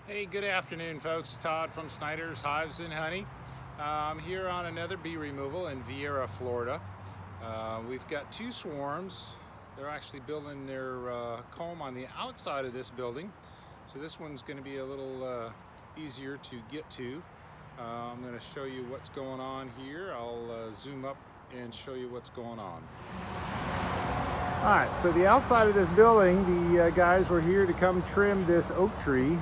Hey, good afternoon, folks. Todd from Snyder's Hives and Honey. I'm here on another bee removal in Vieira, Florida. We've got two swarms. They're actually building their comb on the outside of this building. So this one's going to be a little easier to get to. I'm going to show you what's going on here. I'll zoom up and show you what's going on. All right, so the outside of this building, the guys were here to come trim this oak tree.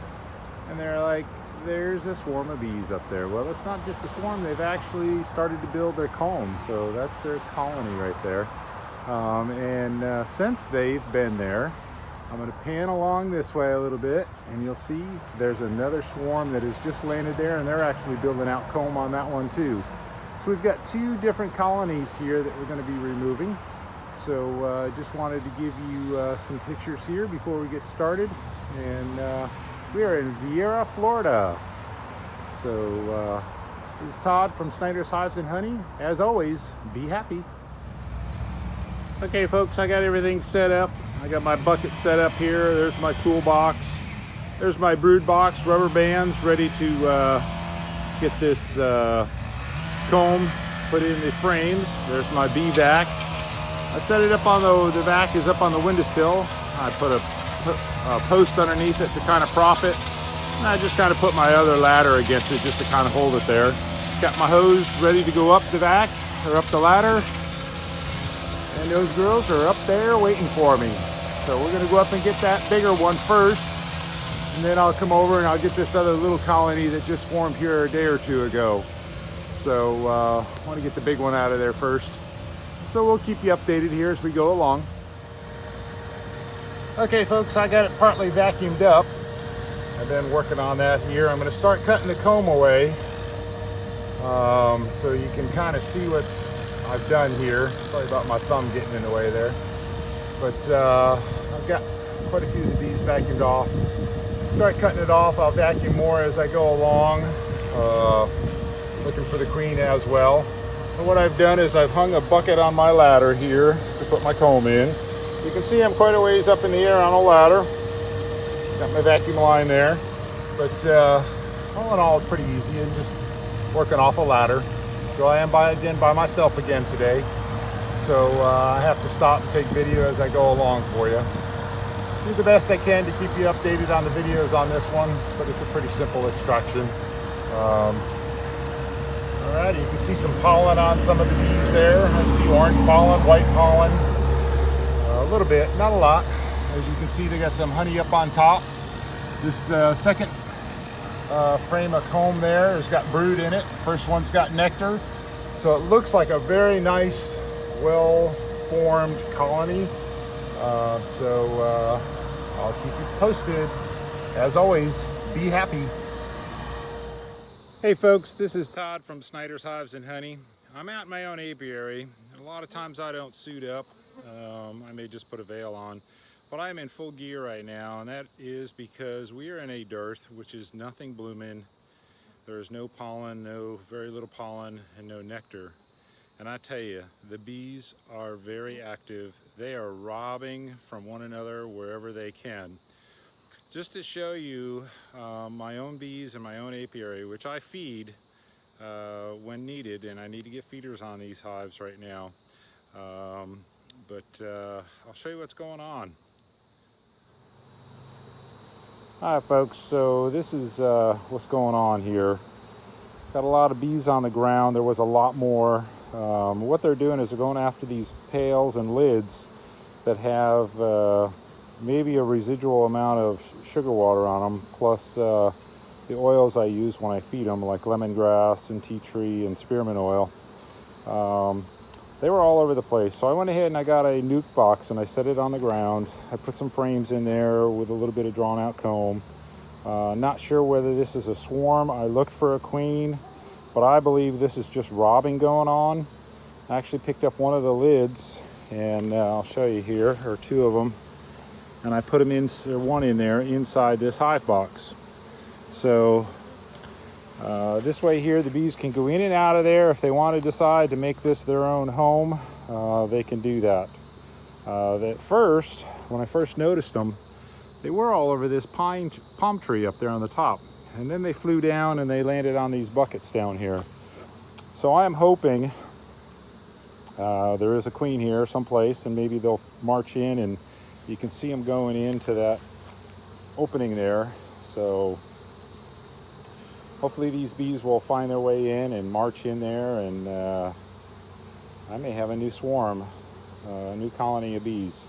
And they're like, there's a swarm of bees up there. Well, it's not just a swarm, they've actually started to build their comb. So that's their colony right there. Since they've been there, I'm gonna pan along this way a little bit and you'll see there's another swarm that has just landed there, and they're actually building out comb on that one too. So we've got two different colonies here that we're gonna be removing. So just wanted to give you some pictures here before we get started. And we are in Vieira, Florida. So this is Todd from Snyder's Hives and Honey. As always, be happy. Okay, folks, I got everything set up. I got my bucket set up here. There's my toolbox. There's my brood box, rubber bands, ready to get this comb put in the frames. There's my bee vac. I set it up on the vac is up on the windowsill. I put a post underneath it to kind of prop it, and I just kind of put my other ladder against it just to kind of hold it there. Got my hose ready to go up the vac or up the ladder, and those girls are up there waiting for me. So we're going to go up and get that bigger one first, and then I'll come over and I'll get this other little colony that just formed here a day or two ago. So I want to get the big one out of there first. So we'll keep you updated here as we go along. Okay, folks, I got it partly vacuumed up. I've been working on that here. I'm going to start cutting the comb away so you can kind of see what I've done here. Sorry about my thumb getting in the way there. But I've got quite a few of the bees vacuumed off. Start cutting it off. I'll vacuum more as I go along, looking for the queen as well. And what I've done is I've hung a bucket on my ladder here to put my comb in. You can see I'm quite a ways up in the air on a ladder. Got my vacuum line there. But all in all, pretty easy and just working off a ladder. So I am by myself again today. So I have to stop and take video as I go along for you. Do the best I can to keep you updated on the videos on this one, but it's a pretty simple extraction. Alright, you can see some pollen on some of the bees there. I see orange pollen, white pollen. A little bit, not a lot. As you can see, they got some honey up on top. This second frame of comb there has got brood in it. First one's got nectar. So it looks like a very nice, well-formed colony. I'll keep you posted. As always, be happy. Hey folks, this is Todd from Snyder's Hives and Honey. I'm out in my own apiary. A lot of times I don't suit up. I may just put a veil on, but I'm in full gear right now, and that is because we are in a dearth, which is nothing blooming. There is no pollen, very little pollen, and no nectar. And I tell you, the bees are very active. They are robbing from one another wherever they can. Just to show you my own bees and my own apiary, which I feed when needed, and I need to get feeders on these hives right now. I'll show you what's going on. Hi folks, so this is what's going on here. Got a lot of bees on the ground. There was a lot more. What they're doing is they're going after these pails and lids that have maybe a residual amount of sugar water on them, plus the oils I use when I feed them, like lemongrass and tea tree and spearmint oil. They were all over the place. So I went ahead and I got a nuke box and I set it on the ground. I put some frames in there with a little bit of drawn out comb. Not sure whether this is a swarm. I looked for a queen, but I believe this is just robbing going on. I actually picked up one of the lids, and I'll show you here, or two of them. And I put them in, one in there inside this hive box. So this way here, the bees can go in and out of there. If they want to decide to make this their own home, they can do that. When I first noticed them, They were all over this palm tree up there on the top. And then they flew down and they landed on these buckets down here. So I am hoping there is a queen here someplace, and maybe they'll march in, and you can see them going into that opening there. So hopefully these bees will find their way in and march in there, and I may have a new swarm, a new colony of bees.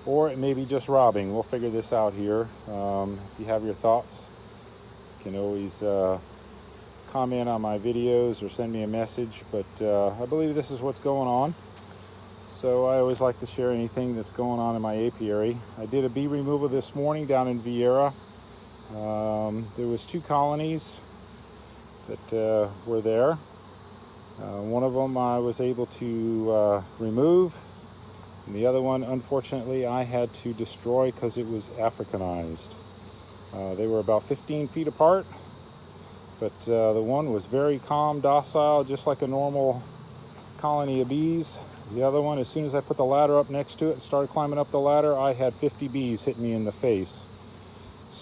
Or it may be just robbing. We'll figure this out here. If you have your thoughts, you can always comment on my videos or send me a message. But I believe this is what's going on. So I always like to share anything that's going on in my apiary. I did a bee removal this morning down in Vieira. There was 2 colonies that were there. One of them I was able to remove. And the other one, unfortunately, I had to destroy because it was Africanized. They were about 15 feet apart, but the one was very calm, docile, just like a normal colony of bees. The other one, as soon as I put the ladder up next to it and started climbing up the ladder, I had 50 bees hitting me in the face.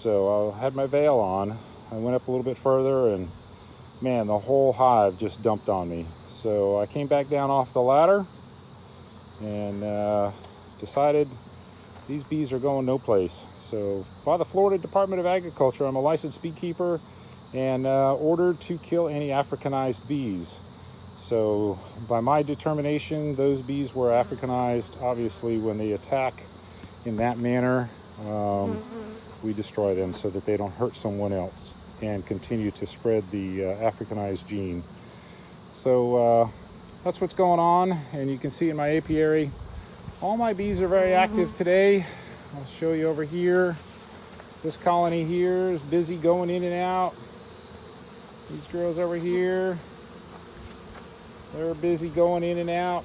So I had my veil on. I went up a little bit further, and man, the whole hive just dumped on me. So I came back down off the ladder and decided these bees are going no place. So by the Florida Department of Agriculture, I'm a licensed beekeeper and ordered to kill any Africanized bees. So by my determination, those bees were Africanized. Obviously, when they attack in that manner, we destroy them so that they don't hurt someone else and continue to spread the Africanized gene. So that's what's going on, and you can see in my apiary, all my bees are very active today. I'll show you over here. This colony here is busy going in and out. These girls over here, they're busy going in and out.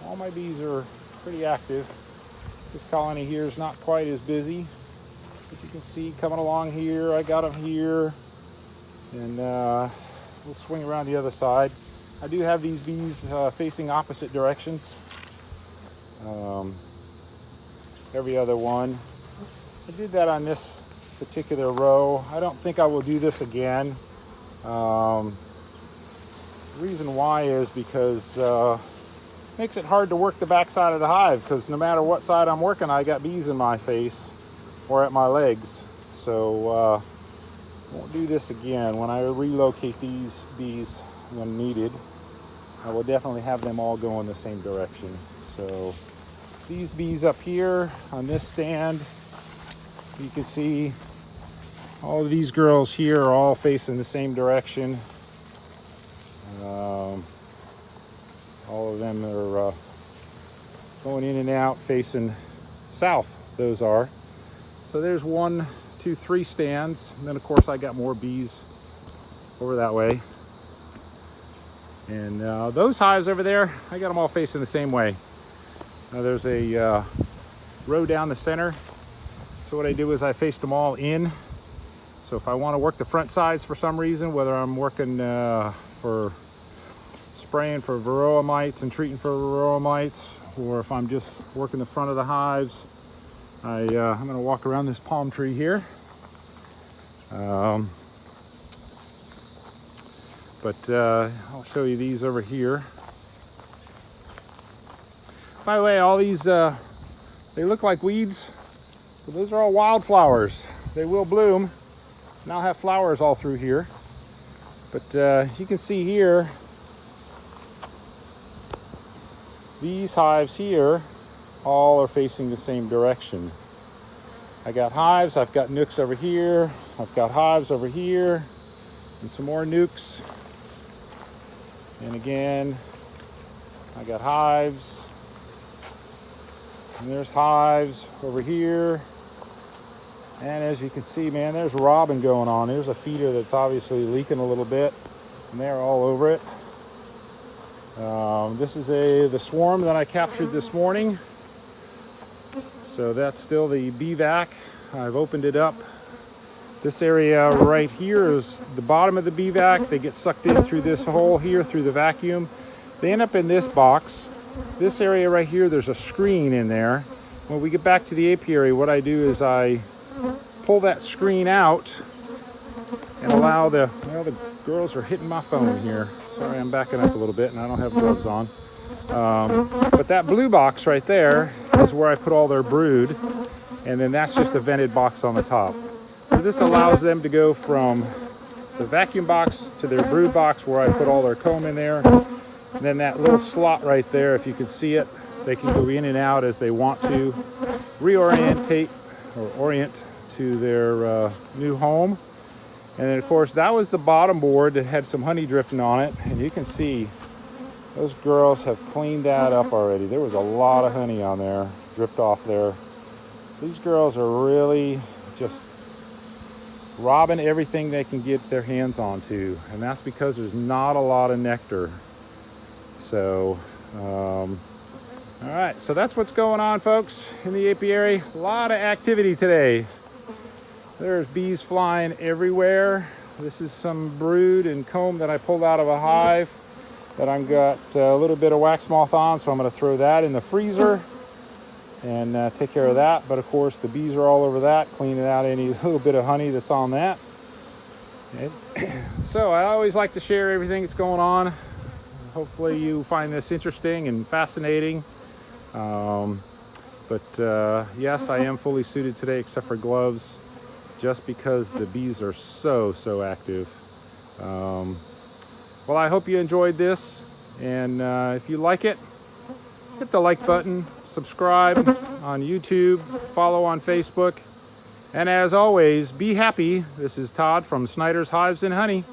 All my bees are pretty active. This colony here is not quite as busy, but you can see coming along here. I got them here, and we'll swing around the other side. I do have these bees facing opposite directions. Every other one. I did that on this particular row. I don't think I will do this again. The reason why is because it makes it hard to work the back side of the hive, because no matter what side I'm working, I got bees in my face or at my legs. So won't do this again. When I relocate these bees when needed, I will definitely have them all go in the same direction. So these bees up here on this stand, you can see all of these girls here are all facing the same direction. All of them are going in and out facing south, those are. So there's 1, 2, 3 stands. And then of course I got more bees over that way. And those hives over there, I got them all facing the same way. There's a row down the center. So what I do is I faced them all in. So if I want to work the front sides for some reason, whether I'm working for spraying for varroa mites and treating for varroa mites, or if I'm just working the front of the hives, I'm going to walk around this palm tree here. But I'll show you these over here. By the way, all these, they look like weeds, but those are all wildflowers. They will bloom, and I'll have flowers all through here. But you can see here, these hives here all are facing the same direction. I got hives, I've got nooks over here, I've got hives over here, and some more nooks. And again, I got hives, and there's hives over here. And as you can see, man, there's robbing going on. There's a feeder that's obviously leaking a little bit, and they're all over it. This is the swarm that I captured this morning. So that's still the bee vac. I've opened it up. This area right here is the bottom of the bee vac. They get sucked in through this hole here, through the vacuum. They end up in this box. This area right here, there's a screen in there. When we get back to the apiary, what I do is I pull that screen out and allow the, well, the girls are hitting my phone here. Sorry, I'm backing up a little bit and I don't have gloves on. But that blue box right there is where I put all their brood, and then that's just a vented box on the top. So this allows them to go from the vacuum box to their brood box where I put all their comb in there. And then that little slot right there, if you can see it, they can go in and out as they want to, reorientate or orient to their new home. And then of course that was the bottom board that had some honey drifting on it, and you can see those girls have cleaned that up already. There was a lot of honey on there, dripped off there. So these girls are really just robbing everything they can get their hands onto, and that's because there's not a lot of nectar. So all right, so that's what's going on, folks, in the apiary. A lot of activity today. There's bees flying everywhere. This is some brood and comb that I pulled out of a hive that I've got a little bit of wax moth on, so I'm going to throw that in the freezer and take care of that. But of course the bees are all over that, cleaning out any little bit of honey that's on that. So I always like to share everything that's going on. Hopefully you find this interesting and fascinating. Yes, I am fully suited today except for gloves, just because the bees are so active. Well, I hope you enjoyed this, and if you like it, hit the like button, subscribe on YouTube, follow on Facebook, and as always, be happy. This is Todd from Snyder's Hives and Honey.